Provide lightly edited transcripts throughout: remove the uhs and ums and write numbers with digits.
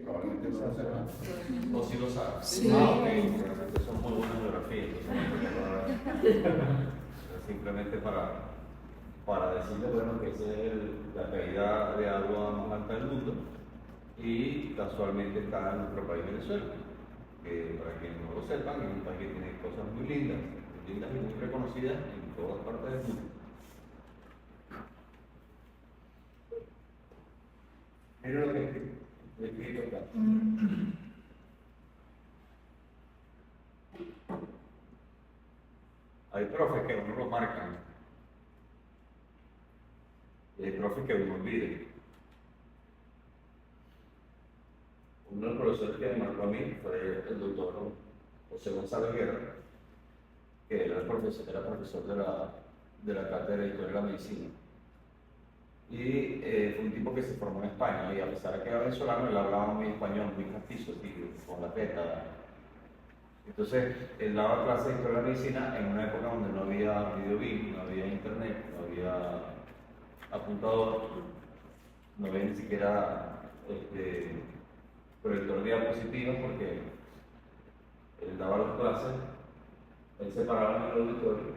probablemente no lo sepan. O si lo saben. Sí. Ok, realmente son muy buenas geografías. Simplemente para decirles, bueno, que esa es la caída de agua más alta del mundo y casualmente está en nuestro país Venezuela, que para quienes no lo sepan es un país que tiene cosas muy lindas y muy reconocidas en todas partes del mundo. Mira lo que he escrito acá. Hay profes que uno lo marcan y hay profes que uno olvida. Uno de los profesores que me marcó a mí fue el doctor José González Guerra, que era profesor de la cátedra de Historia de la Medicina. Y fue un tipo que se formó en España, y a pesar de que era venezolano, él hablaba muy español, muy castizo, con la teta. Entonces, él daba clases de Historia de la Medicina en una época donde no había videobeam, no había internet, no había apuntador, no había ni siquiera proyector de diapositivas, porque él daba las clases, él se paraba en el auditorio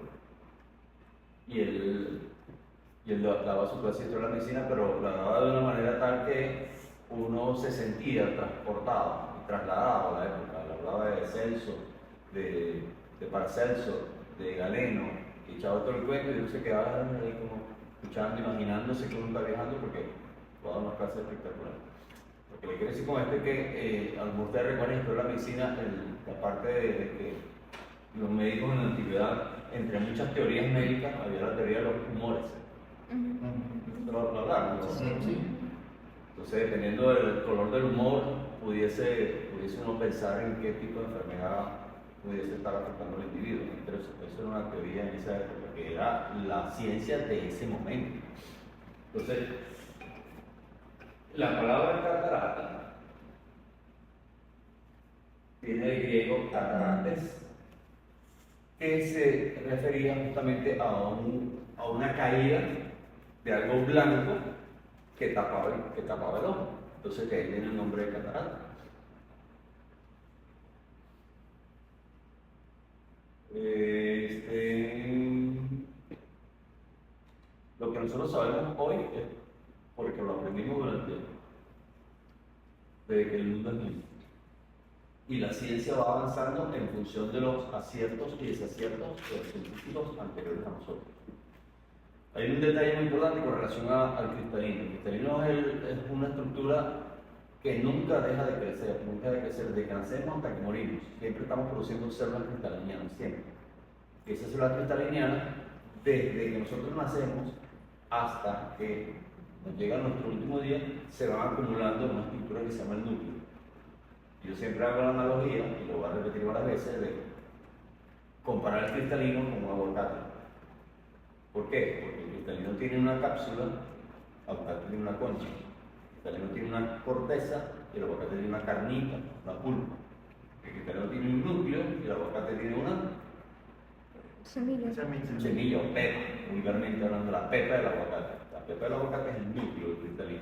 y él daba su clase de Historia de la Medicina, pero la daba de una manera tal que uno se sentía transportado y trasladado a la época. Él hablaba de Celso, de Paracelso, de Galeno, y echaba todo el cuento y uno se quedaba ahí como escuchando, imaginándose que uno está viajando, porque todas las clases espectaculares. Lo que le quiero decir con esto es que, a lo mejor ustedes recuerdan en la medicina, la parte de que los médicos en la antigüedad, entre muchas teorías médicas, había la teoría de los humores. Lo hablaron, ¿no? Sí. Entonces, dependiendo del color del humor, pudiese uno pensar en qué tipo de enfermedad pudiese estar afectando al individuo. Pero eso era una teoría en esa época, que era la ciencia de ese momento. Entonces, la palabra catarata viene del griego catarates, que se refería justamente a una caída de algo blanco que tapaba el ojo. Entonces, de ahí viene el nombre de catarata. Lo que nosotros sabemos hoy es porque lo aprendimos desde que el mundo es mundo. Y la ciencia va avanzando en función de los aciertos y desaciertos de los científicos anteriores a nosotros. Hay un detalle muy importante con relación al cristalino. El cristalino es una estructura que nunca deja de crecer, desde que nacemos hasta que morimos. Siempre estamos produciendo células cristalinianas, siempre. Y esas células cristalinianas, desde que nosotros nacemos hasta que nos llega nuestro último día, se van acumulando en una estructura que se llama el núcleo. Yo siempre hago la analogía, y lo voy a repetir varias veces, de comparar el cristalino con un aguacate. ¿Por qué? Porque el cristalino tiene una cápsula, el aguacate tiene una concha. El cristalino tiene una corteza y el aguacate tiene una carnita, una pulpa. El cristalino tiene un núcleo y el aguacate tiene una semilla o pepa, vulgarmente hablando, la pepa del aguacate. La pepa del aguacate es el núcleo del cristalino.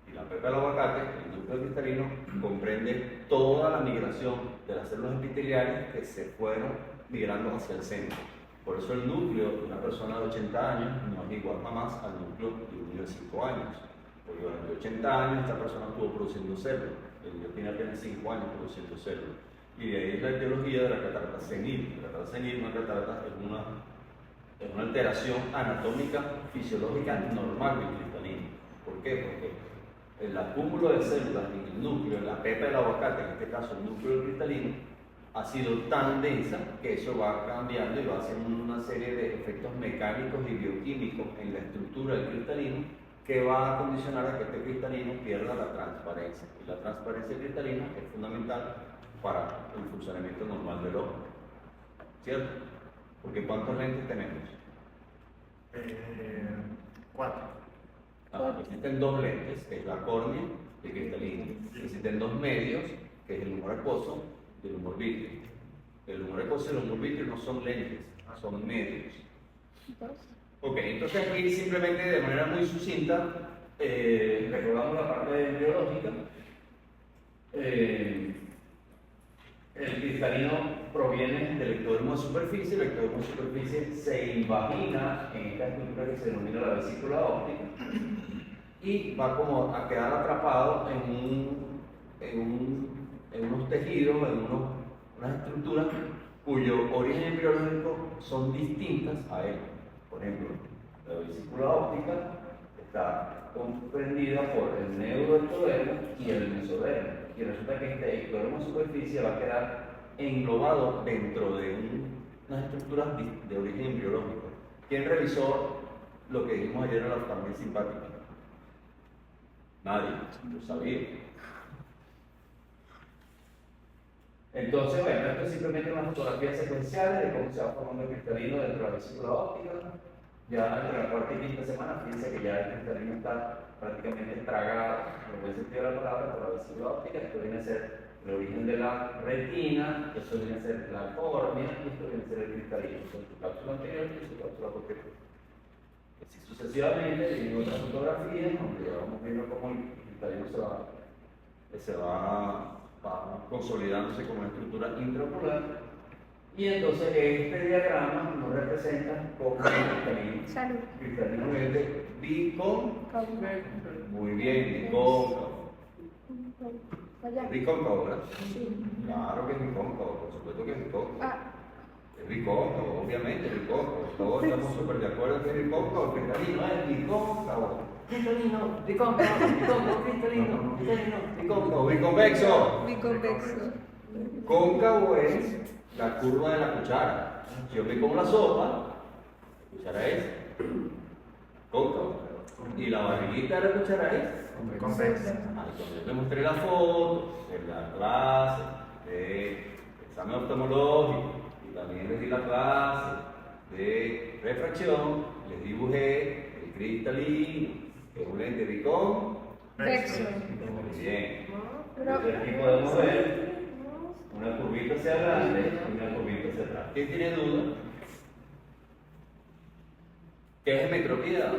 Y la pepa del aguacate, el núcleo cristalino, comprende toda la migración de las células epiteliales que se fueron migrando hacia el centro. Por eso el núcleo de una persona de 80 años no es igual jamás al núcleo de un niño de 5 años. Porque durante 80 años esta persona estuvo produciendo células, el niño tiene apenas 5 años produciendo células. Y de ahí es la etiología de la catarata senil. La catarata senil, una catarata, es una alteración anatómica fisiológica normal del cristalino. ¿Por qué? Porque el acúmulo de células en el núcleo, en la pepa del aguacate, en este caso el núcleo del cristalino, ha sido tan densa que eso va cambiando y va haciendo una serie de efectos mecánicos y bioquímicos en la estructura del cristalino que va a condicionar a que este cristalino pierda la transparencia. Y la transparencia del cristalino es fundamental para el funcionamiento normal del ojo. ¿Cierto? Porque ¿cuántos lentes tenemos? 4. Existen 2 lentes, que es la córnea y el cristalino. Existen 2 medios, que es el humor acuoso y el humor vítreo. El humor acuoso y el humor vítreo no son lentes, son medios. Ok, entonces aquí simplemente de manera muy sucinta recordamos la parte biológica. El cristalino proviene del ectodermo de superficie. El ectodermo de superficie se invagina en esta estructura que se denomina la vesícula óptica y va como a quedar atrapado en unos tejidos, unas estructuras cuyo origen embriológico son distintas a él. Por ejemplo, la vesícula óptica está comprendida por el neuroectodermo y el mesodermo. Y resulta que este ectodermo de superficie va a quedar englobado dentro de unas estructuras de origen embriológico. ¿Quién revisó lo que dijimos ayer en la familia simpática? Nadie, lo sabía. Entonces, bueno, esto es simplemente una fotografía secuencial de cómo se va formando el cristalino dentro de la vesícula óptica. Ya entre la cuarta y quinta semana, fíjense que ya el cristalino está prácticamente tragado, en el buen sentido de la palabra, por la vesícula óptica. Esto viene a ser el origen de la retina, esto viene a ser la córnea, y esto viene a ser el cristalino. Son su cápsula anterior y su cápsula posterior. Así sucesivamente, en otras fotografías, donde ya vamos viendo cómo el cristalino se va consolidándose como una estructura intraocular. Y entonces este diagrama nos representa como el cristalino verde bicóncavo. Muy bien, bicóncavo. Bicóncavo, ¿verdad? Claro que es bicóncavo, por supuesto que es bicóncavo. Es bicóncavo, obviamente es bicóncavo. Todos estamos súper de acuerdo que es bicóncavo. El cristalino es bicóncavo. Cristalino, bicóncavo, bicóncavo, cristalino, cristalino, bicóncavo, biconvexo. Cóncavo es la curva de la cuchara. Si yo me como la sopa, la cuchara es cóncava. Y la barriguita de la cuchara es convexa. Yo te mostré la foto de la clase de examen oftalmológico y también les di la clase de refracción, les dibujé el cristalino, que es un lente biconvexo. Muy bien. Entonces aquí podemos ver una curvita hacia adelante y una curvita hacia atrás. ¿Quién tiene duda? ¿Qué es metropía?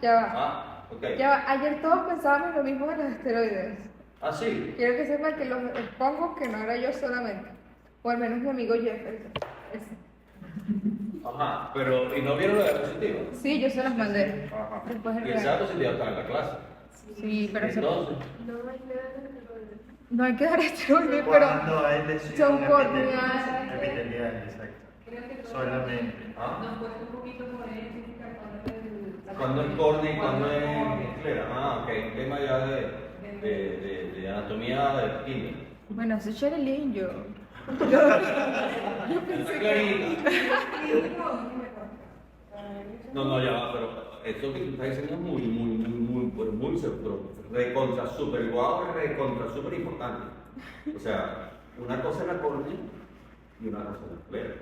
Ya va. Ok. Ya va. Ayer todos pensábamos lo mismo de los esteroides. ¿Ah, sí? Quiero que sepan que los pongo que no era yo solamente. O al menos mi amigo Jefferson. Ajá, pero ¿y no vieron la diapositiva? Sí, yo se las mandé. Ajá. Después Y esa diapositiva está en la clase. Sí, pero Entonces, no hay que dar esteroides, pero Cuando hay lesiones son corneales. epiteliales, exacto. Solamente. ¿ah? Nos cuesta un poquito poder identificar ¿Cuándo es córnea y cuándo es esclera? Ah, ok, un tema ya de anatomía de kinder. bueno, soy Sherilyn, yo. Clarita. No, ya va, pero esto que tú estás diciendo es muy recontra super guau, recontra super importante. O sea, una cosa es la córnea y una cosa es la esclera.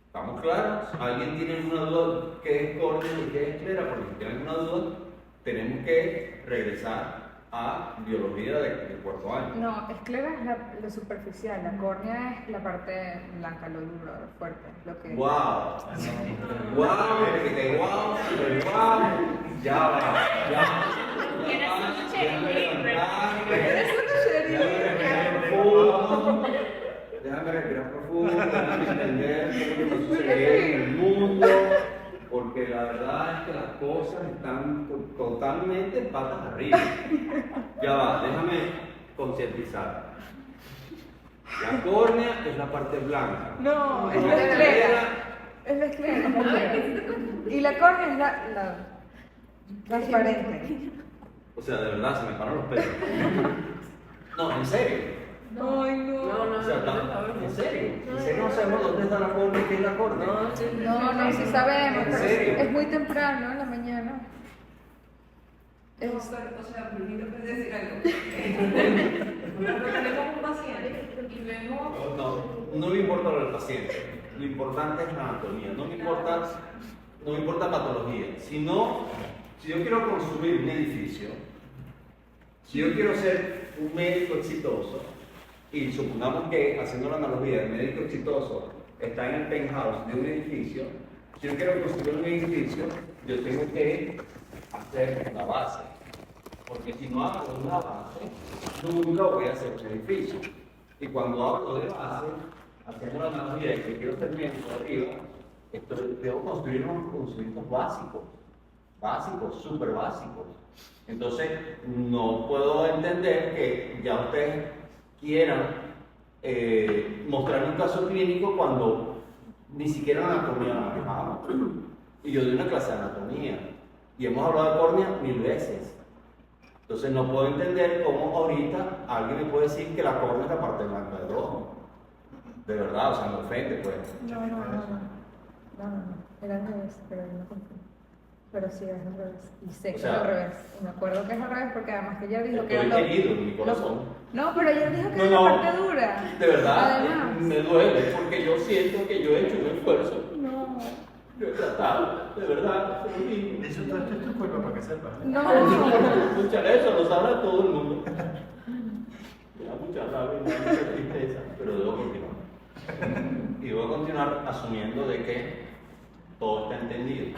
¿Estamos claros? ¿Alguien tiene alguna duda qué es córnea y qué es esclera? Porque si tienen alguna duda, tenemos que regresar a biología del cuarto año. No, esclera es lo superficial, la córnea es la parte blanca, lo duro, lo fuerte, lo que... ¡Wow! ¡Super guau! Ya va. Déjame respirar profundo, déjame entender qué es lo que sucede en el mundo, porque la verdad es que las cosas están totalmente patas arriba. Ya va, déjame concientizar. La córnea es la parte blanca. No, es la esclera. Es la esclera. Y la córnea es la transparente. O sea, de verdad, se me paran los pelos. No, en serio. Ay, no. O sea, ¿en serio? ¿En serio no sabemos dónde está la córnea y qué es la córnea? No, sí sabemos, ¿En pero serio? es muy temprano en la mañana. O sea, primero que decir algo. Cuando tenemos un paciente y vemos. No me importa lo del paciente, lo importante es la anatomía, no me importa patología, sino si yo quiero construir un edificio, si yo quiero ser un médico exitoso, y supongamos que, haciendo la analogía, el médico exitoso está en el penthouse de un edificio, si yo quiero construir un edificio, yo tengo que hacer la base. Porque si no hago una base, nunca voy a hacer un edificio. Y cuando hablo de base, haciendo la analogía de que quiero hacer miembro arriba, debo construir unos conocimientos básicos, súper básicos. Entonces, no puedo entender que ya ustedes quieran mostrar un caso clínico cuando ni siquiera anatomía manejamos. Y yo doy una clase de anatomía y hemos hablado de córnea 1000 veces. Entonces no puedo entender cómo ahorita alguien me puede decir que la córnea es la parte blanca del ojo. De verdad, o sea, me ofende, pues. No. Era al revés, pero yo no confío. Pero sí, es al revés. Y sé que O sea, es al revés. Y me acuerdo que es al revés porque además que ella dijo que Estoy era herido en mi corazón. No, pero ella dijo que No, era no. la parte dura. De verdad, Además. me duele porque yo siento que yo he hecho un esfuerzo. No. Yo he tratado, de verdad. De hecho, todo esto es tu culpa para que sepas. No. Escuchar eso lo sabe todo el mundo. Me da mucha rabia, me da mucha tristeza, pero debo continuar. Y voy a continuar asumiendo de que todo está entendido.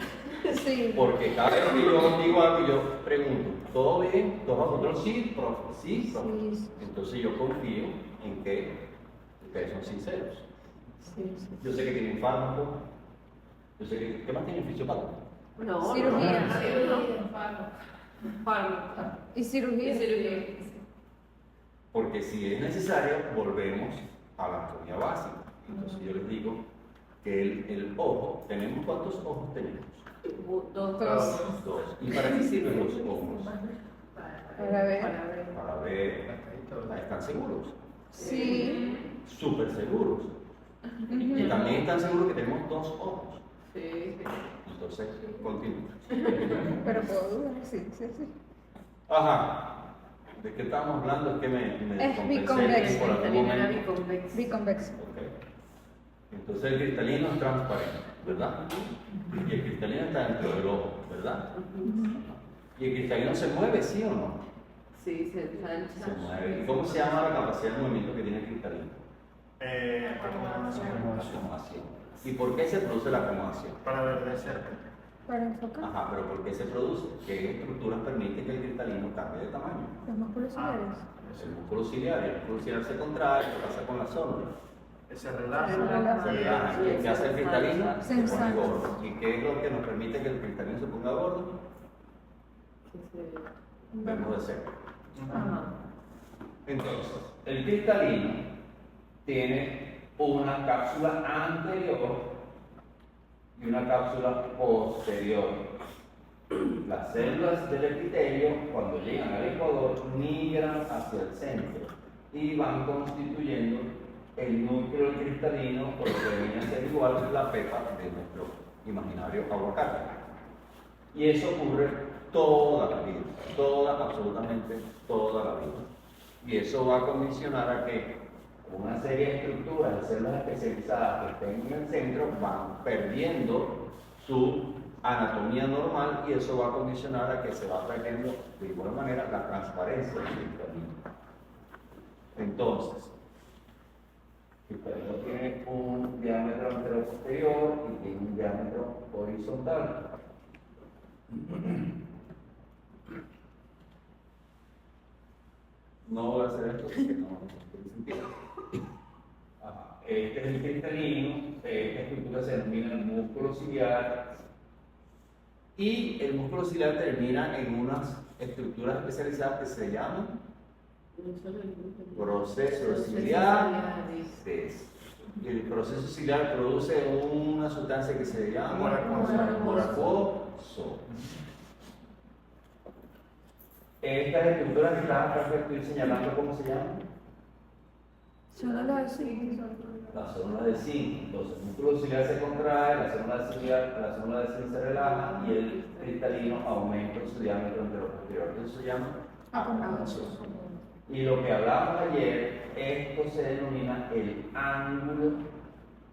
Sí. Porque cada vez que yo digo algo, yo pregunto, ¿todo bien? ¿Todos vosotros sí, profe? Sí, profe. Sí. Entonces yo confío en que ustedes son sinceros. Sí. Yo sé que tienen fármacos. Yo sé que, ¿qué más tienen fisiopatía? No, Cirugía. Fármaco. Y cirugía. Y cirugía. Porque si es necesario, volvemos a la anatomía básica. Entonces yo les digo que el ojo, ¿cuántos ojos tenemos? Dos. Dos. ¿Y para qué sirven los ojos? Para ver. Para ver. ¿Están seguros? Sí. Súper seguros. Y también están seguros que tenemos dos ojos. Sí. Entonces, continúa. Pero puedo dudar, sí. Ajá. ¿De qué estamos hablando? Es que me Es descompensé biconvexo. por algún momento. Biconvexo. Ok. Entonces el cristalino es transparente, ¿verdad? Y el cristalino está dentro del ojo, ¿verdad? ¿Y el cristalino se mueve, sí o no? Sí, se Se mueve. ¿Y cómo se llama la capacidad de movimiento que tiene el cristalino? Acomodación. ¿Y por qué se produce la acomodación? Para ver de cerca. Para enfocar. Ajá, pero ¿por qué se produce? ¿Qué estructuras permiten que el cristalino cambie de tamaño? Los músculos ciliares. El músculo ciliar, y el músculo ciliar se contrae, ¿qué pasa con la zona? Se relaja. Se relaja. ¿Y qué hace el cristalino? Se Se pone ensancha. gordo. ¿Y qué es lo que nos permite que el cristalino se ponga gordo? Vemos de cerca. Ajá. Entonces, el cristalino tiene una cápsula anterior y una cápsula posterior. Las células del epitelio, cuando llegan al ecuador, migran hacia el centro y van constituyendo el núcleo cristalino, porque viene a ser igual la pepa de nuestro imaginario aguacate. Y eso ocurre toda la vida, absolutamente toda la vida. Y eso va a condicionar a que una serie de estructuras de células especializadas que estén en el centro van perdiendo su anatomía normal y eso va a condicionar a que se va perdiendo de igual manera la transparencia del cristalino. Entonces, el cristalino tiene un diámetro anteroposterior y tiene un diámetro horizontal. No voy a hacer esto porque no tiene sentido. Ajá. Este es el cristalino, esta estructura se denomina el músculo ciliar y el músculo ciliar termina en unas estructuras especializadas que se llaman proceso ciliar. El proceso ciliar produce una sustancia que se llama moracoso. Estas estructuras que están acá que estoy señalando, ¿cómo se llaman? Solo lo decimos. La célula de zinc. Entonces, el músculo ciliar se contrae, la célula de zinc se relaja y el cristalino aumenta su diámetro anteroposterior. Eso se llama acomodación. Y lo que hablamos ayer, esto se denomina el ángulo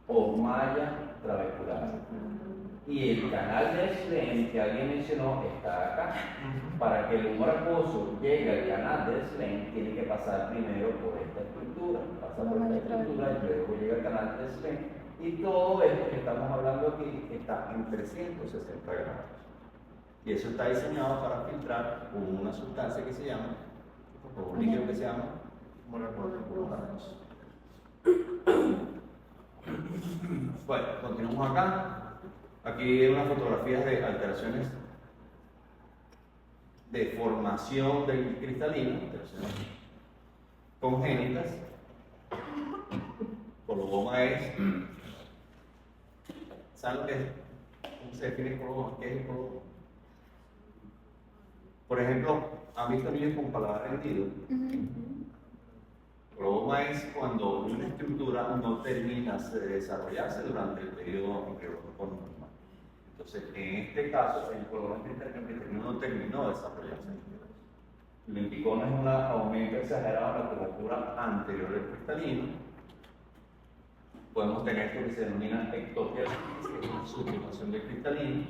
o malla trabecular. Y el canal de Schlenk que alguien mencionó está acá. Para que el humor acuoso llegue al canal de Schlenk, tiene que pasar primero por esta estructura. Pasa por esta estructura y luego llega al canal de Schlenk. Y todo esto que estamos hablando aquí está en 360 grados. Y eso está diseñado para filtrar una sustancia que se llama, o un líquido que se llama monoculosa. Bueno, continuamos acá. Aquí hay unas fotografías de alteraciones de formación del cristalino, alteraciones congénitas. Coloboma es, ¿saben lo que es? ¿Cómo se define coloboma? ¿Qué es el coloboma? Por ejemplo, ¿han visto niños con paladar rendido? Coloboma es cuando una estructura no termina de desarrollarse durante el periodo normal. Entonces, en este caso, el coloboma cristalino no terminó de desarrollarse. El lenticona es un aumento exagerado de la curvatura anterior del cristalino. Podemos tener esto que se denomina ectopia, que es una sublimación del cristalino.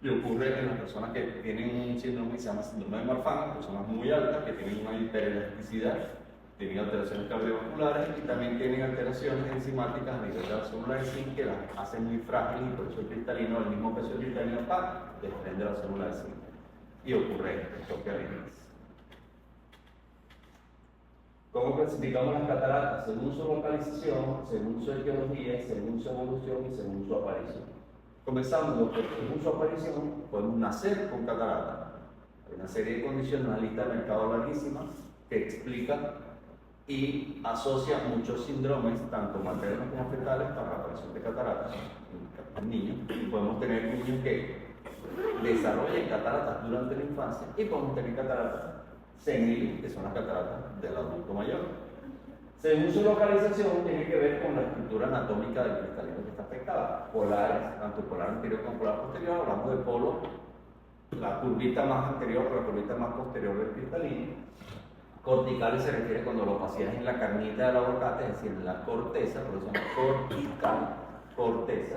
Y ocurre en las personas que tienen un síndrome que se llama síndrome de Marfan, personas muy altas que tienen una hiperelasticidad, tienen alteraciones cardiovasculares y también tienen alteraciones enzimáticas a nivel de la célula de zinc que las hacen muy frágiles y por eso el cristalino, el mismo peso del cristalino, desprende la célula de zinc. Y ocurre ectopia lineis. ¿Cómo clasificamos las cataratas? Según su localización, según su etiología, según su evolución y según su aparición. Comenzando por según su aparición, podemos nacer con catarata. Hay una serie de condiciones, una lista de mercado larguísima que explica y asocia muchos síndromes, tanto maternos como fetales, para la aparición de cataratas en niños. Podemos tener niños que desarrollen cataratas durante la infancia y podemos tener cataratas seniles, que son las cataratas del adulto mayor. Según su localización, tiene que ver con la estructura anatómica del cristalino que está afectada. Polares, tanto polar anterior como polar posterior, hablamos de polo, la curvita más anterior o la curvita más posterior del cristalino. Corticales se refiere cuando la opacidad es en la carnita del aguacate, es decir, en la corteza, por eso se llama cortical, corteza,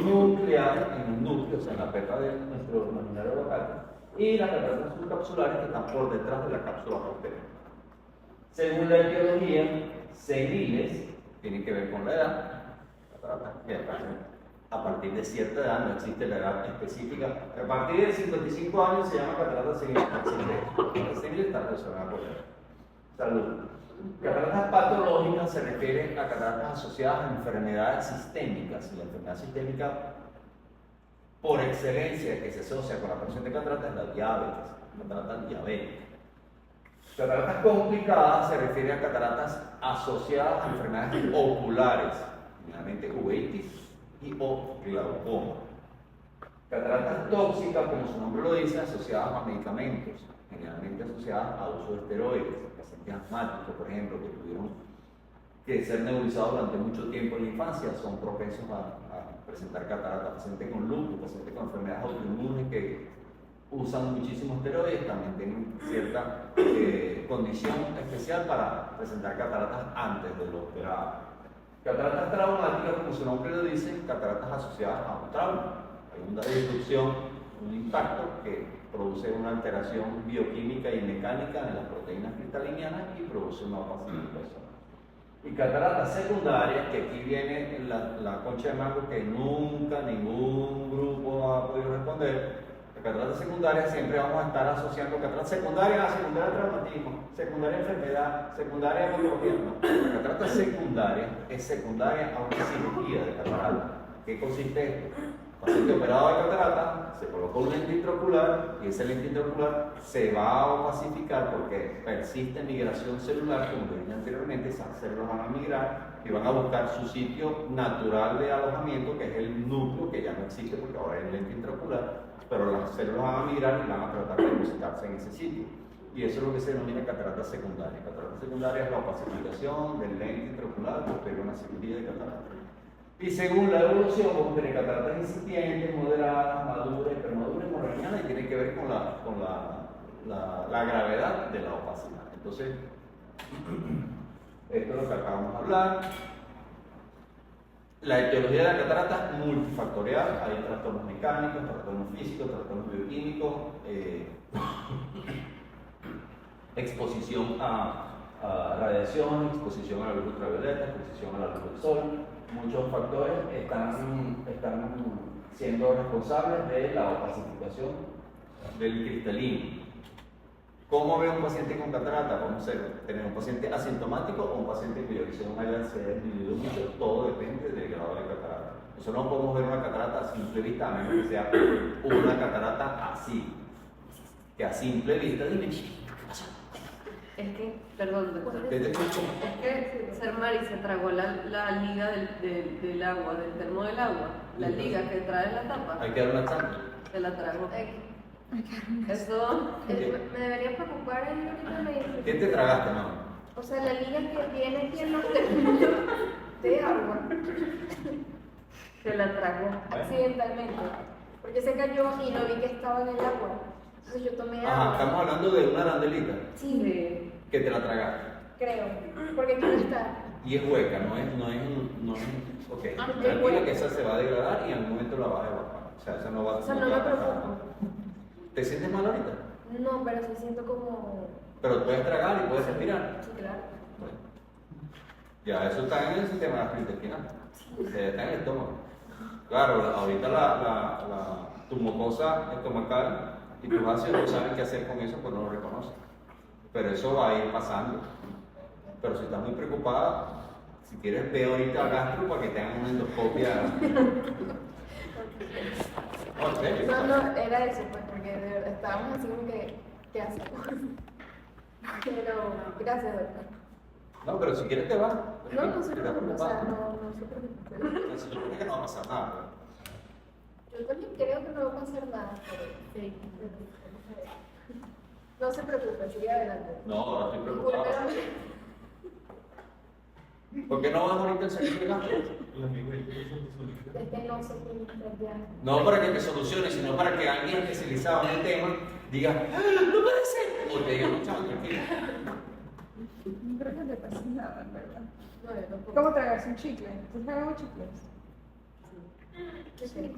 nuclear en el núcleo, o sea, en la pepa de nuestro imaginario aguacate, y las cataratas subcapsulares que están por detrás de la cápsula posterior. Según la etiología, seniles tienen que ver con la edad, cataratas que aparecen a partir de cierta edad, no existe la edad específica. A partir de 55 años se llama catarata senil. La senil está relacionada con la salud. Cataratas patológicas se refieren a cataratas asociadas a enfermedades sistémicas. Y la enfermedad sistémica por excelencia que se asocia con la aparición de cataratas es la diabetes, cataratas diabéticas. Cataratas complicadas se refiere a cataratas asociadas a enfermedades oculares, generalmente uveitis y o glaucoma. Cataratas tóxicas, como su nombre lo dice, asociadas a medicamentos, generalmente asociadas a uso de esteroides, pacientes asmáticos, por ejemplo, que tuvieron que ser nebulizados durante mucho tiempo en la infancia, son propensos a presentar cataratas. Pacientes con lupus, pacientes con enfermedades autoinmunes que usan muchísimos esteroides, también tienen cierta condición especial para presentar cataratas antes de lo esperado. Cataratas traumáticas, como su nombre lo dice, cataratas asociadas a un trauma. Hay una destrucción, un impacto que produce una alteración bioquímica y mecánica en las proteínas cristalinianas y produce una opacificación. Y cataratas secundarias, que aquí viene la concha de mango que nunca ningún grupo ha podido responder. Las cataratas secundarias siempre vamos a estar asociando cataratas secundarias a secundaria traumatismo, secundaria enfermedad, secundaria patología. No. La catarata secundaria es secundaria a una cirugía de catarata. ¿Qué consiste esto? Paciente operado de catarata, se coloca un lente intraocular y ese lente intraocular se va a opacificar porque persiste migración celular, como lo dije anteriormente, esas células van a migrar y van a buscar su sitio natural de alojamiento, que es el núcleo, que ya no existe porque ahora hay lente intraocular, pero las células van a migrar y van a tratar de depositarse en ese sitio. Y eso es lo que se denomina catarata secundaria. Catarata secundaria es la opacificación del lente intraocular posterior a una cirugía de catarata. Y según la evolución, vamos a tener cataratas incipientes, moderadas, maduras, hipermaduras y morranianas, y tiene que ver con la gravedad de la opacidad. Entonces, esto es lo que acabamos de hablar. La etiología de la catarata es multifactorial, hay trastornos mecánicos, trastornos físicos, trastornos bioquímicos, exposición a radiación, exposición a la luz ultravioleta, exposición a la luz del sol. Muchos factores están siendo responsables de la opacificación del cristalino. ¿Cómo ve un paciente con catarata? Vamos a tener un paciente asintomático o un paciente cuya visión haya disminuido mucho. Todo depende del grado de catarata. Nosotros no podemos ver una catarata a simple vista, a menos que sea una catarata así. Que a simple vista, dime, ¿qué pasa? Es que, perdón, doctor. ¿Qué te escucho? Es que Sermari se tragó la liga del agua, del termo del agua. La liga que trae la tapa. Hay que dar una charla. Se la tragó. Eso. Me debería preocupar ahí ahorita me... ¿Qué te tragaste, no? O sea, la liga que viene aquí en los términos de agua, Se la tragó. accidentalmente. Porque se cayó y no vi que estaba en el agua. Entonces yo tomé Ajá, agua. estamos hablando de una arandelita Sí, que te la tragaste. creo. Porque aquí no está. Y es hueca, no es, ok, es tranquila hueca. que esa se va a degradar y en algún momento la vas a evacuar. O sea, esa no va O sea, no no te me va a pasar preocupa. nada. ¿Te sientes mal ahorita? No, pero sí siento como... Pero puedes tragar y puedes respirar. Sí, claro. Bueno, ya eso está en el sistema gastrointestinal. Está en el estómago. Claro, ahorita tu mucosa estomacal y tus ácidos no saben qué hacer con eso, pues no lo reconocen. Pero eso va a ir pasando. Pero si estás muy preocupada, si quieres ve ahorita a gastro para que te hagan una endoscopia. No, en serio. No, era eso, pues, porque de verdad estábamos así como que, ¿qué hacemos? Pero, gracias, doctor. No, pero si quieres te vas. No se Te preocupe, o sea, preocupada. no se preocupe. Se supone que no va a pasar nada. Yo también creo que no va a pasar nada, pero sí. No se preocupe, sigue adelante. No, ahora estoy preocupado. Disculpe, ¿Por qué no vas ahorita al servicio de gastro? es que no sé qué hacer ya. No para que te solucione, sino para que alguien especializado en el tema diga, ¡ah, no puede ser! O te diga, no, chaval, tranquilo. No creo que te pase nada, en verdad. No, yo tampoco. ¿Cómo tragarse un chicle? ¿Tú tragas chicles? Sí.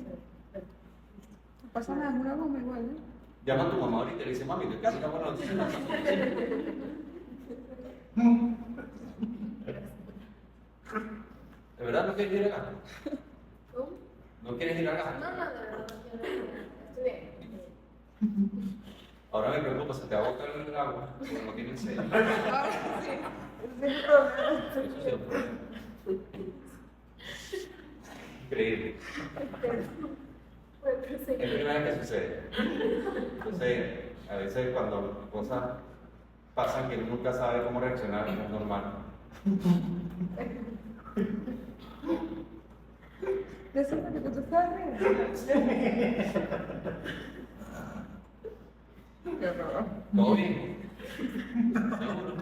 No pasa nada, es una goma igual, ¿no? Llama a tu mamá ahorita y le dice, mami, te casi una buena noticia. ¿De verdad no quieres ir a gastro? ¿Cómo? ¿No quieres ir a No, gastro? no, de verdad, yo no. Estoy bien. Ahora me preocupa, se te va a botar el agua, porque no tienes sed. Ahora sí, ese es el problema. Eso sí es un problema. Increíble. Bueno, Es sí. la primera vez que sucede. Entonces, a veces cuando cosas pasan que uno nunca sabe cómo reaccionar, es normal. Decime que tú estabas riendo. Qué horror. ¿Todo bien? ¿Seguro?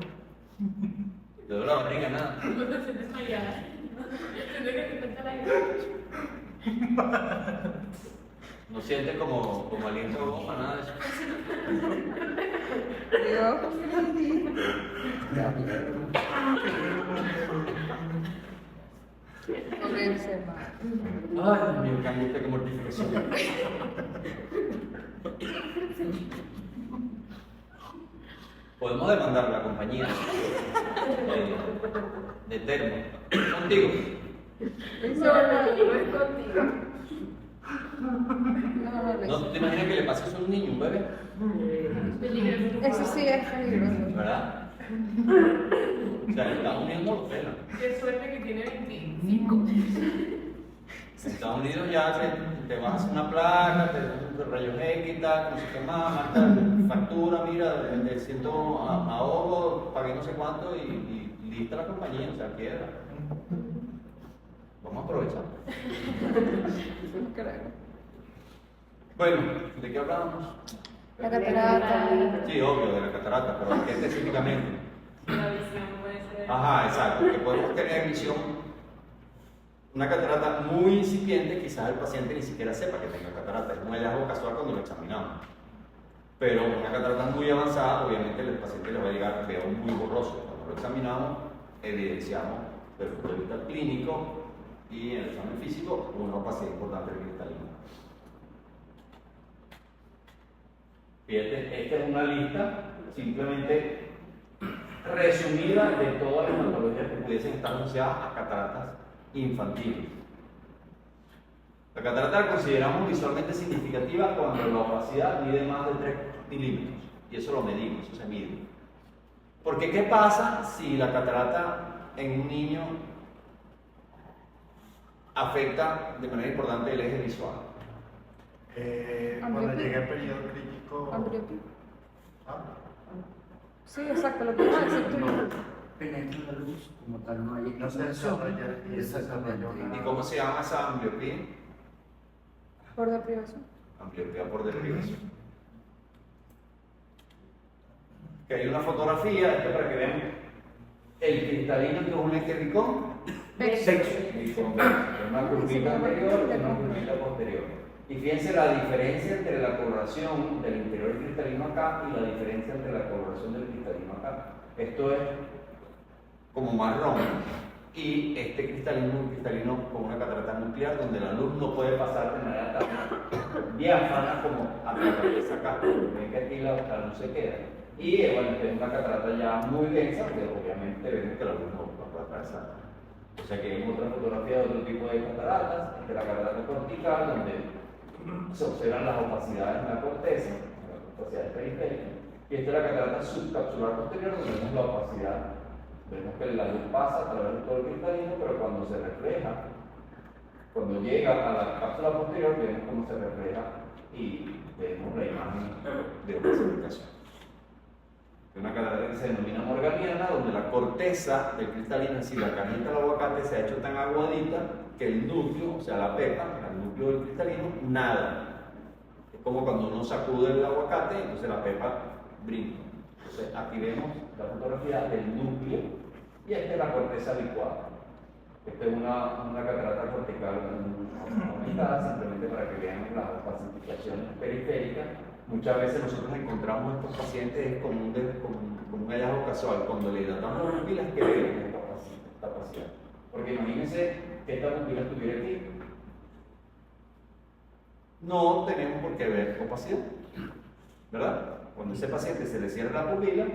¿Te duele la barriga? Nada. ¿No sientes como aliento de goma? Nada de eso. Dios, morirse mal. Ay, Dios mío, qué angustia, qué mortificación. Podemos demandar a la compañía de termo. Contigo. No es contigo. ¿No te imaginas que le pase eso a un niño, un bebé? Eso sí es peligroso. ¿Verdad? O sea, en Estados Unidos no lo pelan. Qué suerte que tiene 25. En Estados Unidos ya te vas a hacer una placa, te dan rayos X y tal, no sé qué más, tal, factura, mira, te siento ahogo, pagué no sé cuánto y lista la compañía, o sea, quiebra. Vamos a aprovechar. No creo. Bueno, ¿de qué hablábamos? La catarata. Sí, obvio, de la catarata, pero ¿de qué específicamente? La visión puede ser. Ajá, exacto, que podemos tener visión. Una catarata muy incipiente, quizás el paciente ni siquiera sepa que tenga catarata, es un hallazgo casual cuando lo examinamos. Pero una catarata muy avanzada, obviamente el paciente le va a llegar, veo muy borroso. Cuando lo examinamos, evidenciamos desde el punto de vista clínico y en el examen físico una opacidad importante del cristalino. Fíjate, esta es una lista simplemente resumida de todas las patologías que pudiesen estar asociadas a cataratas infantiles. La catarata la consideramos visualmente significativa cuando la opacidad mide más de 3 milímetros. Y eso lo medimos, eso se mide. Porque ¿qué pasa si la catarata en un niño afecta de manera importante el eje visual? Cuando llegue el periodo crítico. Ambliopía. Ah, Sí, exacto, lo que iba a decir tú. Penetra la luz como tal, no hay no se desarrolla y se Exactamente. desarrolla ¿Y cómo se llama esa ambliopía? Por deprivación. Ampliopía por deprivación. Que hay una fotografía, esto para que vean el cristalino que es un lente Ricón. Sexo. Una curvita anterior y una curvita posterior. Y fíjense la diferencia entre la coloración del interior del cristalino acá y la diferencia entre la coloración del cristalino acá. Esto es como marrón. Y este cristalino es un cristalino con una catarata nuclear donde la luz no puede pasar de manera tan diáfana como atraviesa acá. Ven que aquí la luz se queda. Y bueno, es una catarata ya muy densa, pero obviamente vemos que la luz no puede atravesar. O sea que hay otra fotografía de otro tipo de cataratas, esta es la catarata cortical, donde se observan las opacidades en la corteza, las opacidades periféricas, y esta es la catarata subcapsular posterior, donde vemos la opacidad. Vemos que la luz pasa a través de todo el cristalino, pero cuando se refleja, cuando llega a la cápsula posterior, vemos cómo se refleja y vemos la imagen de opacificación. Es una catarata que se denomina morganiana, donde la corteza del cristalino, es decir, la cajita del aguacate, se ha hecho tan aguadita que el núcleo, o sea, la pepa, el núcleo del cristalino, nada. Es como cuando uno sacude el aguacate, entonces la pepa brinca. Entonces, aquí vemos la fotografía del núcleo y esta es la corteza licuada. Esta es una catarata cortical aumentada, simplemente para que vean las opacificaciones periféricas. Muchas veces nosotros encontramos a estos pacientes con un hallazgo casual. Cuando le hidratamos las pupilas, que vemos esta opacidad. Porque imagínense que esta pupila estuviera aquí. No tenemos por qué ver opacidad, ¿verdad? Cuando a ese paciente se le cierra la pupila,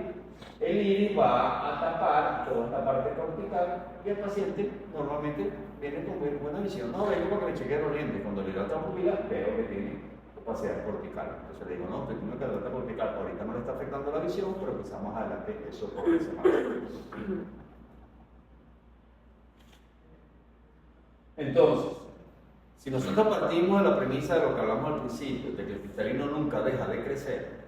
el iris va a tapar toda esta parte cortical y el paciente normalmente viene con muy buena visión. No, vengo para que me chequee los lentes. Cuando le hidrato la pupila, veo que tiene opacidad cortical. Entonces le digo, no, usted tiene una catarata cortical. Ahorita no le está afectando la visión, pero quizás más adelante eso progrese más. Entonces, si nosotros partimos de la premisa de lo que hablamos al principio, de que el cristalino nunca deja de crecer,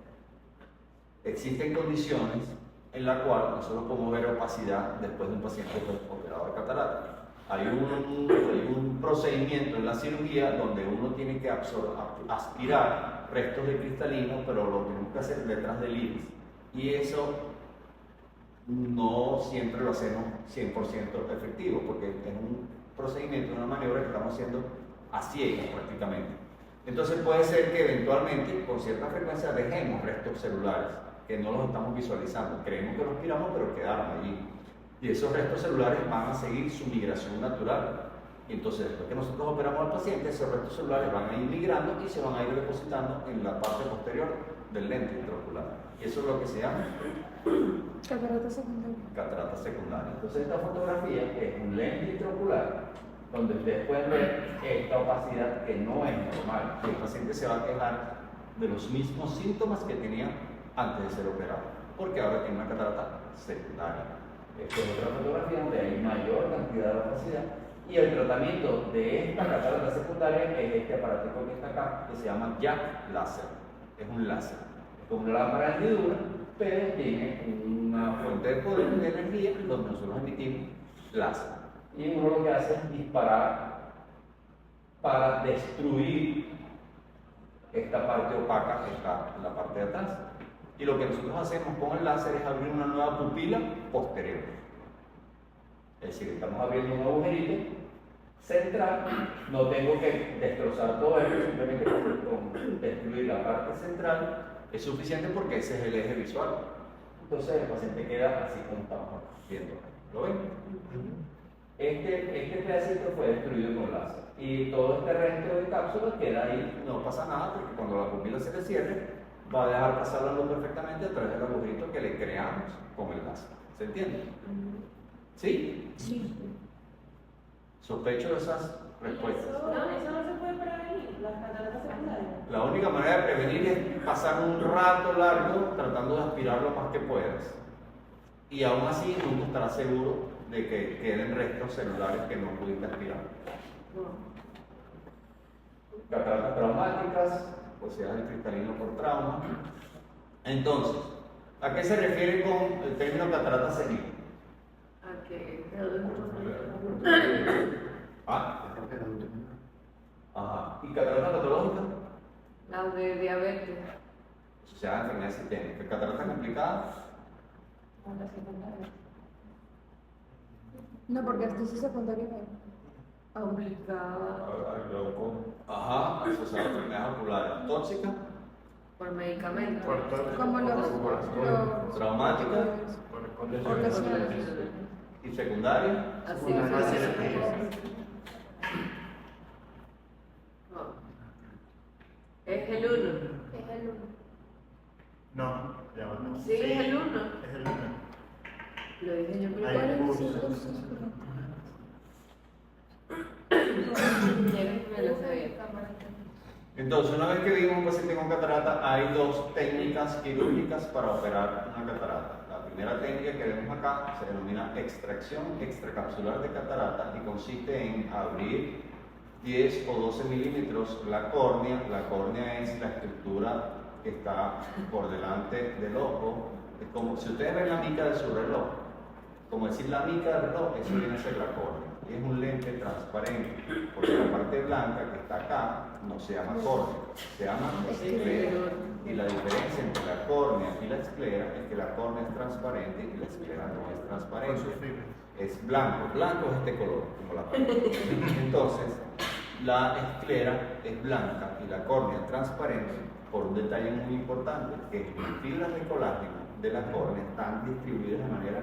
existen condiciones en las cuales nosotros podemos ver opacidad después de un paciente operado de catarata. Hay un procedimiento en la cirugía donde uno tiene que aspirar restos de cristalino, pero lo tenemos que hacer detrás del iris. Y eso no siempre lo hacemos 100% efectivo, porque es un procedimiento, una maniobra que estamos haciendo a ciegas prácticamente. Entonces puede ser que eventualmente, con cierta frecuencia, dejemos restos celulares, que no los estamos visualizando. Creemos que los aspiramos, pero quedaron allí. Y esos restos celulares van a seguir su migración natural. Y entonces, después que nosotros operamos al paciente, esos restos celulares van a ir migrando y se van a ir depositando en la parte posterior del lente intraocular. Y eso es lo que se llama Catarata secundaria. catarata secundaria. Entonces, esta fotografía es un lente intraocular donde ustedes pueden ver esta opacidad que no es normal. Y el paciente se va a quejar de los mismos síntomas que tenía antes de ser operado, porque ahora tiene una catarata secundaria. Esta es otra fotografía donde hay mayor cantidad de opacidad. Y el tratamiento de esta catarata secundaria es este aparatico que está acá, que se llama Jack Láser. Es un láser. Es como una lámpara de hendidura, pero tiene una fuente de poder de energía donde nosotros emitimos láser. Y uno lo que hace es disparar para destruir esta parte opaca que está en la parte de atrás. Y lo que nosotros hacemos con el láser es abrir una nueva pupila posterior. Es decir, estamos abriendo un agujerito central, no tengo que destrozar todo esto, simplemente con destruir la parte central es suficiente porque ese es el eje visual. Entonces el paciente queda así como estamos viendo. ¿Lo ven? Este pedacito fue destruido con láser y todo este resto de cápsulas queda ahí, no pasa nada porque cuando la pupila se le cierre va a dejar pasar la luz perfectamente a través del agujerito que le creamos con el láser. ¿Se entiende? ¿Sí? Sí. Sospecho de esas respuestas. Eso no se puede prevenir, las cataratas secundarias. La única manera de prevenir es pasar un rato largo tratando de aspirar lo más que puedas. Y aún así nunca estarás seguro de que queden restos celulares que no pudiste aspirar. Cataratas traumáticas, obesidad del cristalino por trauma. Entonces, ¿a qué se refiere con el término catarata senil? A que Ah, Creo que era adulto menor. ajá. ¿Y catarata patológica? la de diabetes. O sea, enfermedad sistémica. ¿Catarata complicada? Con las secundarias. No, porque esto sí secundario. Complicada Ajá, asociada a enfermedades oculares. ¿Tóxica? por medicamentos. Como los ¿Traumática? por lesiones. ¿Y secundaria? Así Una que gracia sí. de No. Es el 1. Es el uno. No, ya va, no. Sí, es el 1. Es el 1. Lo dije yo primero. Hay ¿Cuál es el cursos. Me lo sabía. Entonces, una vez que vimos un paciente con catarata, hay dos técnicas quirúrgicas para operar una catarata. La primera técnica que vemos acá se denomina extracción extracapsular de catarata y consiste en abrir 10 o 12 milímetros la córnea. La córnea es la estructura que está por delante del ojo. Es como si ustedes ven la mica de su reloj, como decir la mica del reloj, eso viene a ser la córnea. Y es un lente transparente, porque la parte blanca que está acá no se llama córnea, se llama esclera. Y la diferencia entre la córnea y la esclera es que la córnea es transparente y la esclera no es Con transparente. sus fibras. Es blanco, blanco es este color, como la pared. Entonces, la esclera es blanca y la córnea es transparente por un detalle muy importante, que las fibras de colágeno de la córnea están distribuidas de manera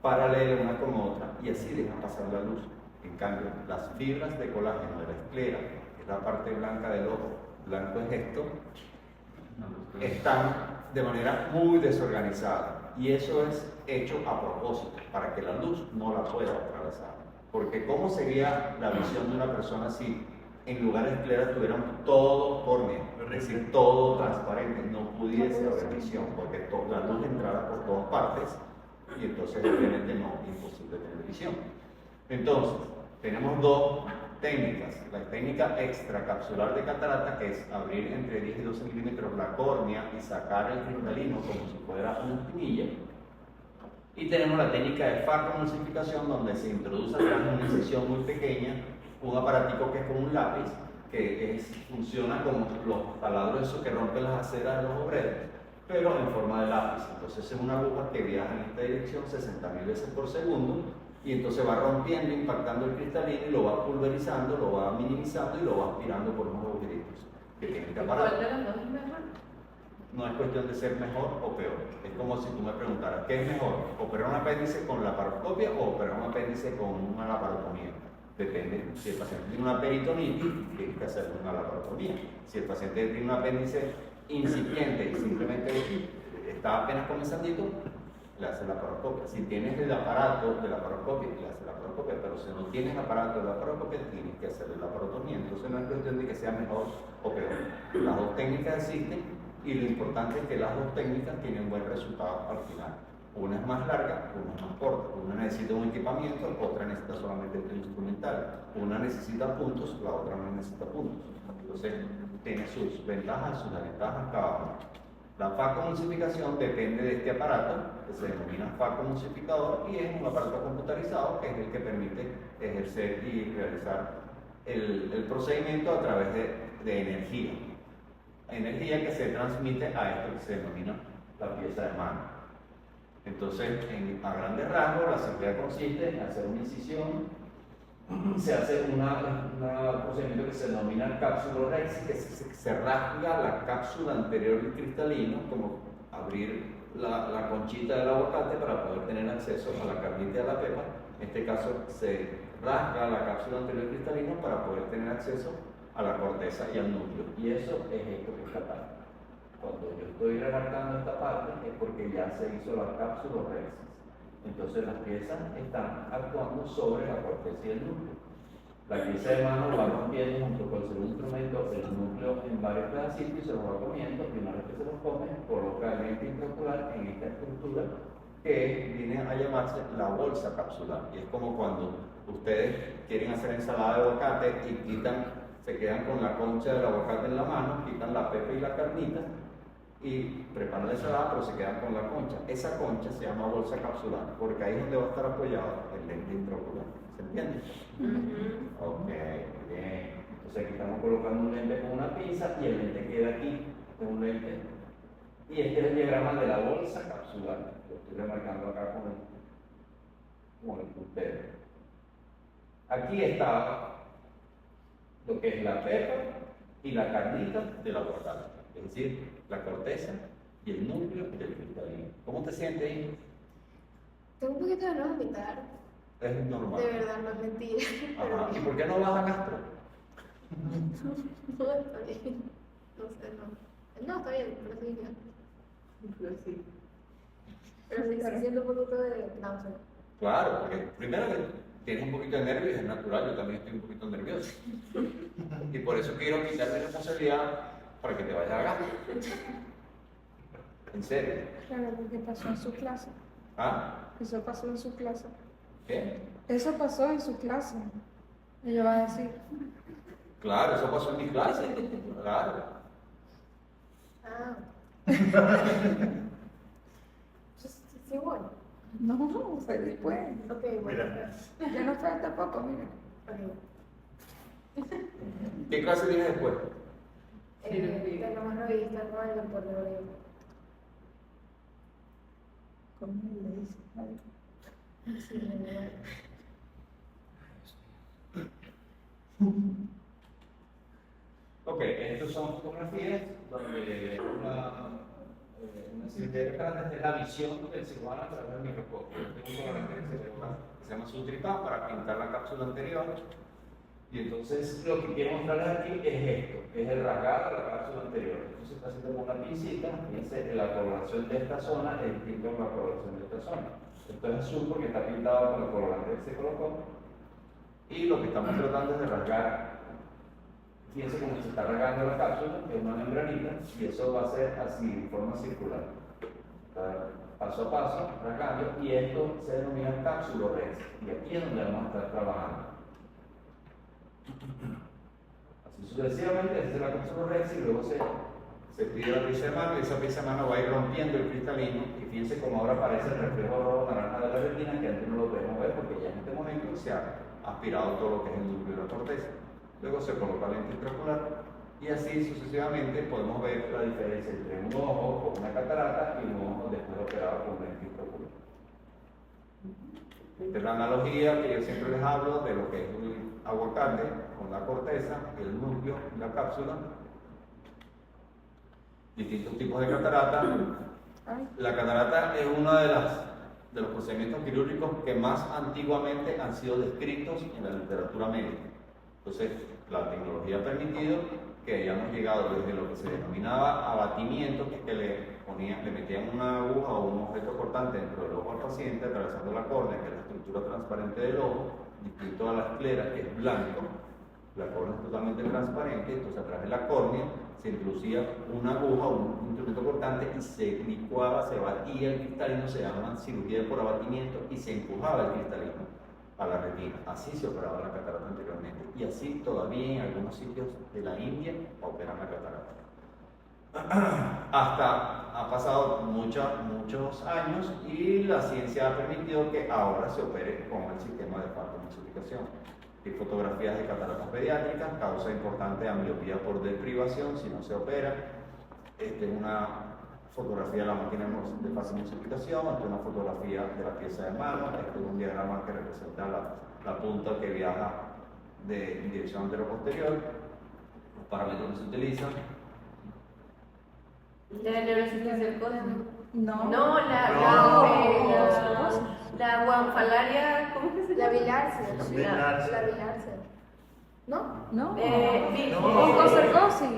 paralela una con otra y así dejan pasar la luz. En cambio, las fibras de colágeno de la esclera, que es la parte blanca del ojo, blanco es esto, están de manera muy desorganizada y eso es hecho a propósito, para que la luz no la pueda atravesar. Porque ¿cómo sería la visión de una persona si en lugar de esclera tuvieran todo córnea, es decir, todo transparente, no pudiese haber visión, porque la luz entrara por todas partes y entonces obviamente no, imposible tener visión. Entonces, tenemos dos técnicas. La técnica extracapsular de catarata, que es abrir entre 10 y 12 milímetros la córnea y sacar el cristalino como si fuera una espinilla. Y tenemos la técnica de farmacomulsificación, donde se introduce a través de una incisión muy pequeña un aparatico que es como un lápiz, que funciona como los taladros esos que rompen las aceras de los obreros, pero en forma de lápiz. Entonces es una aguja que viaja en esta dirección 60.000 veces por segundo y entonces va rompiendo, impactando el cristalino y lo va pulverizando, lo va minimizando y lo va aspirando por unos agujeritos que tiene este aparato. ¿Cuál de las dos es mejor? No es cuestión de ser mejor o peor. Es como si tú me preguntaras, ¿qué es mejor? ¿Operar un apéndice con laparoscopia o operar un apéndice con una laparotomía? Depende. Si el paciente tiene una peritonitis, tiene que hacer una laparotomía. Si el paciente tiene un apéndice incipiente y simplemente está apenas comenzandito, le hace laparoscopia. Si tienes el aparato de laparoscopia, le hace laparoscopia, pero si no tienes aparato de laparoscopia, tienes que hacer la laparotomía. Entonces no es cuestión de que sea mejor o peor. Las dos técnicas existen y lo importante es que las dos técnicas tienen buen resultado al final. Una es más larga, una es más corta. Una necesita un equipamiento, otra necesita solamente el instrumental. Una necesita puntos, la otra no necesita puntos. Entonces, tiene sus ventajas, sus desventajas cada una. La farmacomulsificación depende de este aparato, que se denomina farmacomulsificador, y es un aparato computarizado que es el que permite ejercer y realizar el procedimiento a través de energía. Energía que se transmite a esto que se denomina la pieza de mano. Entonces, a grandes rasgos, la cirugía consiste en hacer una incisión, se hace un procedimiento que se denomina capsulorhexis, que se rasga la cápsula anterior del cristalino, como abrir la conchita del aguacate para poder tener acceso a la carnita de la pepa. En este caso, se rasga la cápsula anterior del cristalino para poder tener acceso a la corteza y al núcleo. Y eso es esto que está acá. Cuando yo estoy remarcando esta parte es porque ya se hizo la capsulorhexis. Entonces las piezas están actuando sobre la corteza y el núcleo. La pieza de mano va rompiendo junto con el segundo instrumento el núcleo en varios pedacitos y se los va comiendo, y una vez que se los come, coloca el lente intraocular en esta estructura que viene a llamarse la bolsa capsular. Y es como cuando ustedes quieren hacer ensalada de aguacate y se quedan con la concha del aguacate en la mano, quitan la pepa y la carnita y preparan la ensalada, pero se quedan con la concha. Esa concha se llama bolsa capsular, porque ahí es donde va a estar apoyado el lente intraocular. ¿Se entiende? Ok, bien. Entonces aquí estamos colocando un lente con una pinza y el lente queda aquí con un lente. Y este es el diagrama de la bolsa capsular. Lo estoy remarcando acá con el puntero. Aquí está lo que es la pepa y la carnita del aguacate, es decir, la corteza y el núcleo del cristalino. ¿Cómo te sientes ahí? Tengo un poquito de no vomitar. Es normal. De verdad, no es mentira. Ajá. ¿Y por qué no vas a gastro? No, está bien. No sé, no. No, está bien, pero sí, ya. Pero sí. Pero sí siento un poquito de náusea. Claro, porque primero que tienes un poquito de nervios, es natural, yo también estoy un poquito nervioso. Y por eso quiero quitarte responsabilidad para que te vayas a gastro. ¿En serio? Claro, porque pasó en su clase. ¿Ah? Eso pasó en su clase. ¿Qué? Eso pasó en su clase. Ella va a decir. Claro, eso pasó en mi clase. Claro. Ah. Sí, bueno. No, fue después. Ok, bueno. Mira, Ya no fue tampoco, mira. Ok. ¿Qué clase tienes después? Tenemos revista con el doctor de Oriol. ¿Cómo le dice? Ay, Sí, de Ok, estas son fotografías donde una serie de grandes de la visión del cirujano a través del microscopio. Tengo un colorante que se llama Sutripa para pintar la cápsula anterior. Y entonces lo que quiero mostrarles aquí es esto, es el rasgado de la cápsula anterior. Entonces está haciendo con una pincita, fíjense, la coloración de esta zona es distinta a la coloración de esta zona. Esto es azul porque está pintado con el colorante que se colocó. Y lo que estamos tratando es de rasgar. Fíjense cómo se está rasgando la cápsula, que es una membranita, y eso va a ser así, en forma circular. Está paso a paso, rasgando, y esto se denomina capsulorex. Y aquí es donde vamos a estar trabajando. Así sucesivamente, esta es la capsulorex y luego se pide la pieza de mano y esa pieza de mano va a ir rompiendo el cristalino. Y fíjense cómo ahora aparece el reflejo rojo naranja de la retina, que antes no lo podemos ver porque ya en este momento se ha aspirado todo lo que es el núcleo de la corteza. Luego se coloca lente intraocular y así sucesivamente podemos ver la diferencia entre un ojo con una catarata y un ojo después operado con lente intraocular. Esta es la analogía que yo siempre les hablo de lo que es un aguacate con la corteza, el núcleo, la cápsula, distintos tipos de catarata. La catarata es uno de los procedimientos quirúrgicos que más antiguamente han sido descritos en la literatura médica. Entonces, la tecnología ha permitido que hayamos llegado desde lo que se denominaba abatimiento, que es que le metían una aguja o un objeto cortante dentro del ojo al paciente, atravesando la córnea, que es la estructura transparente del ojo, distinto a la esclera, que es blanco. La córnea es totalmente transparente, entonces a través de la córnea se introducía una aguja o un instrumento cortante y se licuaba, se batía el cristalino, se llama cirugía por abatimiento, y se empujaba el cristalino a la retina. Así se operaba la catarata anteriormente y así todavía en algunos sitios de la India operan la catarata. Hasta ha pasado muchos años y la ciencia ha permitido que ahora se opere con el sistema de fotoemulsificación. Hay fotografías de cataratas pediátricas, causa importante ambliopía por deprivación si no se opera. Esta es una fotografía de la máquina de fotoemulsificación, esta es una fotografía de la pieza de mano, este es un diagrama que representa la punta que viaja en dirección anterior-posterior, los parámetros que se utilizan. ¿La neurocitocercosis? No. No, la guanfalaria, ¿cómo que se La llama? bilarcia. Bilarcia. La bilarcia. ¿No? No. Oncocercosis.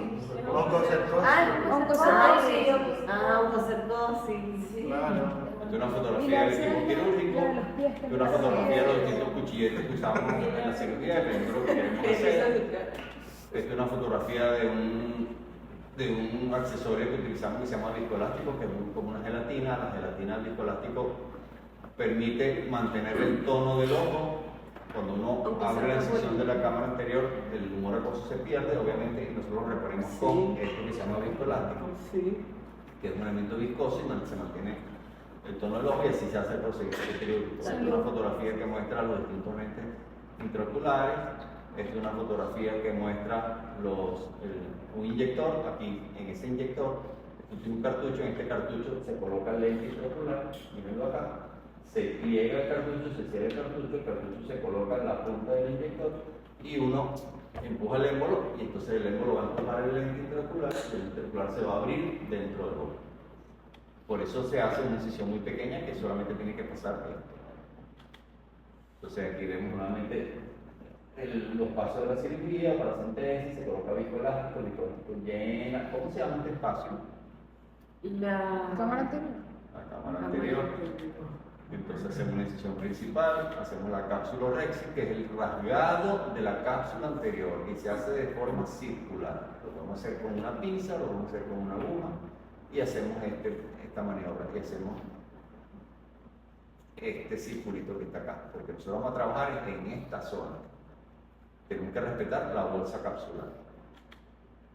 oncocercosis. Ah, Oncocercosis. Ah, oncocercosis, sí. Claro. Esta es una fotografía del equipo quirúrgico, esta es una fotografía de los distintos cuchilletes que usamos en la cirugía, dependiendo de lo que queremos hacer. Esta es una fotografía de un accesorio que utilizamos que se llama viscoelástico, que es como una gelatina. La gelatina del viscoelástico permite mantener el tono del ojo. Cuando uno Aunque abre sea la sección de bueno. la cámara anterior, el humor acuoso se pierde, obviamente, y nosotros lo reponemos con esto que se llama viscoelástico, Sí. que es un elemento viscoso y se mantiene el tono del ojo, y así se hace el procedimiento quirúrgico. Esta es una fotografía que muestra los distintos lentes intraoculares. Esta es una fotografía que muestra un inyector. Aquí en ese inyector tiene un cartucho. En este cartucho se coloca el lente intraocular, mírenlo acá. Se pliega el cartucho, se cierra el cartucho se coloca en la punta del inyector y uno empuja el émbolo, y entonces el émbolo va a empujar el lente intraocular y el lente intraocular se va a abrir dentro del ojo. Por eso se hace una incisión muy pequeña que solamente tiene que pasar tiempo. Entonces aquí vemos nuevamente los pasos de la cirugía, para la sentencia, se coloca viscoelástico, el viscoelástico llena. ¿Cómo se llama este espacio? La Cámara anterior. La cámara anterior. Entonces hacemos una incisión principal, hacemos la cápsula rexi, que es el rasgado de la cápsula anterior, y se hace de forma circular. Lo podemos hacer con una pinza, lo podemos hacer con una aguja, y hacemos esta maniobra, y hacemos este circulito que está acá, porque nosotros vamos a trabajar en esta zona. Tenemos que respetar la bolsa capsular.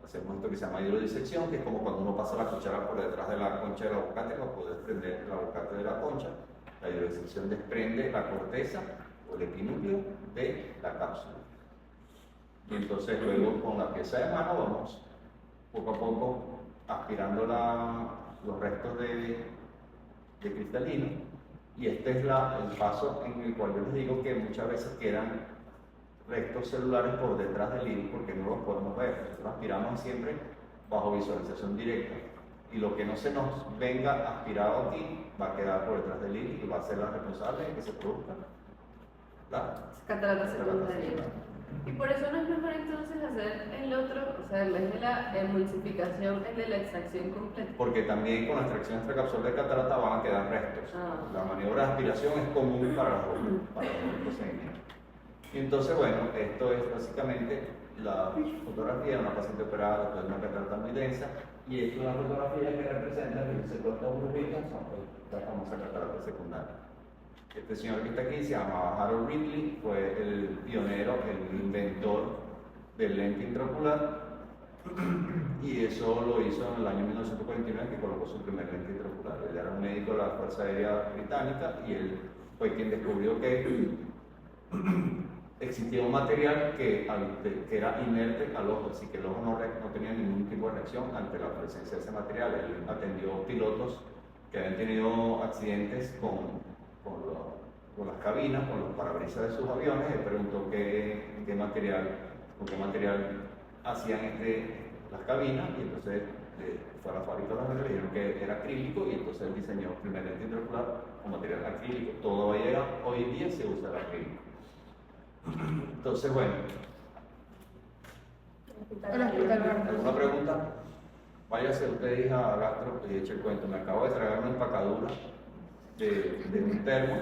Hacemos esto que se llama hidrodisección, que es como cuando uno pasa la cuchara por detrás de la concha del aguacate para poder desprender el aguacate de la concha. La hidrodisección desprende la corteza o el epinúcleo de la cápsula. Y entonces luego con la pieza de mano vamos poco a poco aspirando los restos de cristalino. Y este es el paso en el cual yo les digo que muchas veces quedan restos celulares por detrás del iris porque no los podemos ver. Nosotros aspiramos siempre bajo visualización directa. Y lo que no se nos venga aspirado aquí va a quedar por detrás del iris y va a ser la responsable de que se produzca la catarata secundaria. Y por eso no es mejor entonces hacer el otro, o sea, en vez de la emulsificación, el de la extracción completa. Porque también con la extracción extracapsular de catarata van a quedar restos. La maniobra de aspiración es común para los procedimientos. Y entonces, bueno, esto es básicamente la fotografía de una paciente operada después de una catarata muy densa, y esto es una fotografía que representa que se corta burbujitas, son la famosa catarata secundaria. Este señor que está aquí se llama Harold Ridley, fue el pionero, el inventor del lente intraocular, y eso lo hizo en el año 1949, que colocó su primer lente intraocular. Él era un médico de la Fuerza Aérea Británica y él fue quien descubrió que existía un material que era inerte al ojo, así que el ojo no tenía ningún tipo de reacción ante la presencia de ese material. Él atendió pilotos que habían tenido accidentes con las cabinas, con los parabrisas de sus aviones, y preguntó con qué material hacían las cabinas, y entonces fue a la fábrica de las le dijeron que era acrílico, y entonces él diseñó el primer lente intraocular con material acrílico. Todavía hoy en día se usa el acrílico. Entonces, bueno, ¿alguna pregunta? Váyase usted, hija, a gastro y eche el cuento. Me acabo de tragar una empacadura de un termo.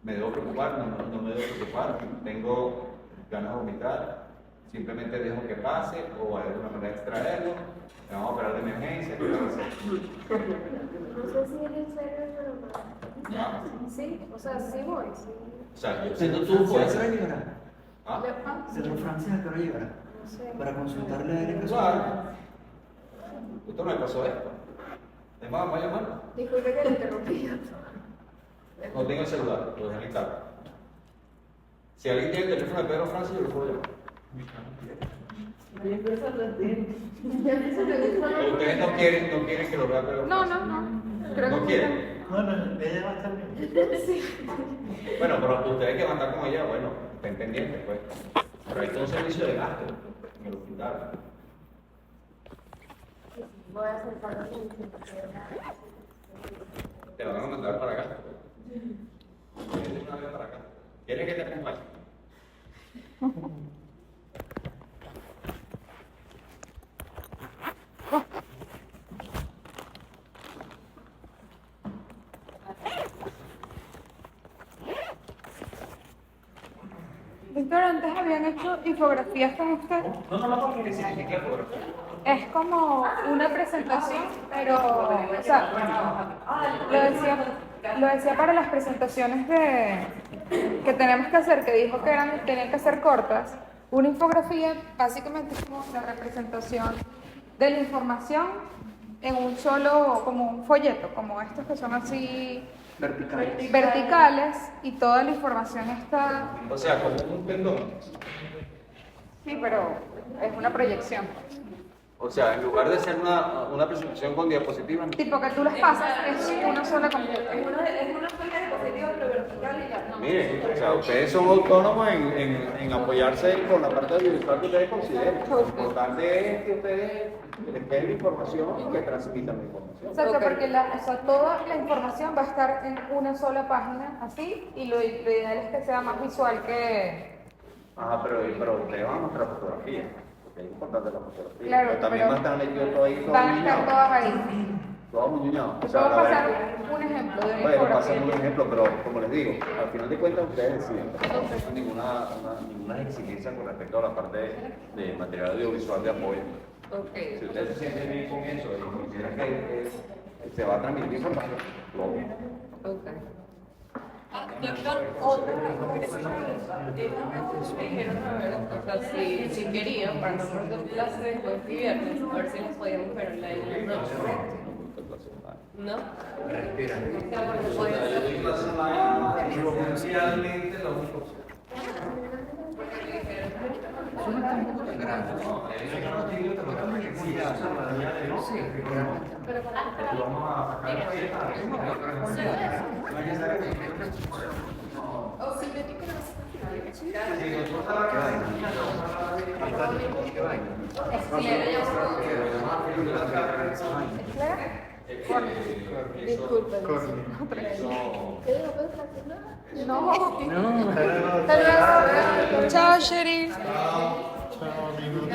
Me debo preocupar, no me debo preocupar. Tengo ganas de vomitar. Simplemente dejo que pase o hay alguna manera de extraerlo. Me vamos a operar de emergencia. ¿Qué vamos a hacer? No sé si es en serio, pero Ah, sí, o sea, sí voy, sí. o sea, yo Centro siendo tú, Francia, ¿a pues. qué hora llegará? ¿Ah? Centro Francia, ¿a qué hora llegará? No sé. Para consultarle a él. Claro. Esto no me pasó esto. Es más, voy a llamarlo. Disculpe que le interrumpí. No tengo el celular, lo dejé en el carro. Si alguien tiene el teléfono de Pedro Francis, yo lo puedo llamar. Oye, pero eso lo entiendo. Pero ustedes no quieren que lo vea Pedro No, Francis. no. Creo ¿No que quieren? Bueno, ella va a estar bien. Bueno, pero ustedes que van a estar con ella, bueno, estén pendientes, pues. Pero hay todo un servicio de gasto en el hospital. Voy a acercarme a Te van a mandar para acá. Vienes una vez para acá. ¿Quieres que te acompañe? Víctor, antes habían hecho infografías con usted. ¿Qué significa fotografía? Es como una presentación, pero, o sea, lo decía para las presentaciones que tenemos que hacer, que dijo que tenían que ser cortas. Una infografía básicamente es como la representación de la información en un solo, como un folleto, como estos que son así verticales y toda la información está, O sea, como un pendón. sí, pero es una proyección. O sea, en lugar de ser una presentación con diapositivas. Tipo que tú las pasas, es una sola completa. Es una fuente diapositiva pero vertical y ya. Miren, o sea, ustedes son autónomos en apoyarse con la parte audiovisual que ustedes consideren. Lo importante es que ustedes les quede la información y que transmitan la información. Exacto, porque toda la información va a estar en una sola página, así, y lo ideal es que sea más visual que... Ajá, pero ustedes van a mostrar fotografía, porque es importante la fotografía. Claro, pero también pero van a estar metidos todo ahí, todo Van a estar muñeñado. todas ahí. Todo muñeñado. O Te sea, puedo la pasar verdad. un ejemplo de una Bueno, infografía. pasen un ejemplo, pero como les digo, al final de cuentas ustedes deciden. No hay ninguna exigencia con respecto a la parte de material audiovisual de apoyo. Si ustedes se sienten bien con eso y consideran que se va a transmitir información, lo Doctor, otra cosa, me dijeron, a ver, o sea, si querían, para nosotros dos clases de jueves y viernes, a ver si las podíamos ver online en la noche. ¿No? Respira. O sea, porque puede ser. Realmente lo único. Disculpen. ¿Qué digo? ¿Puedo fraccionar? No. Hasta luego. Chao, Sherry. Chao, amigos.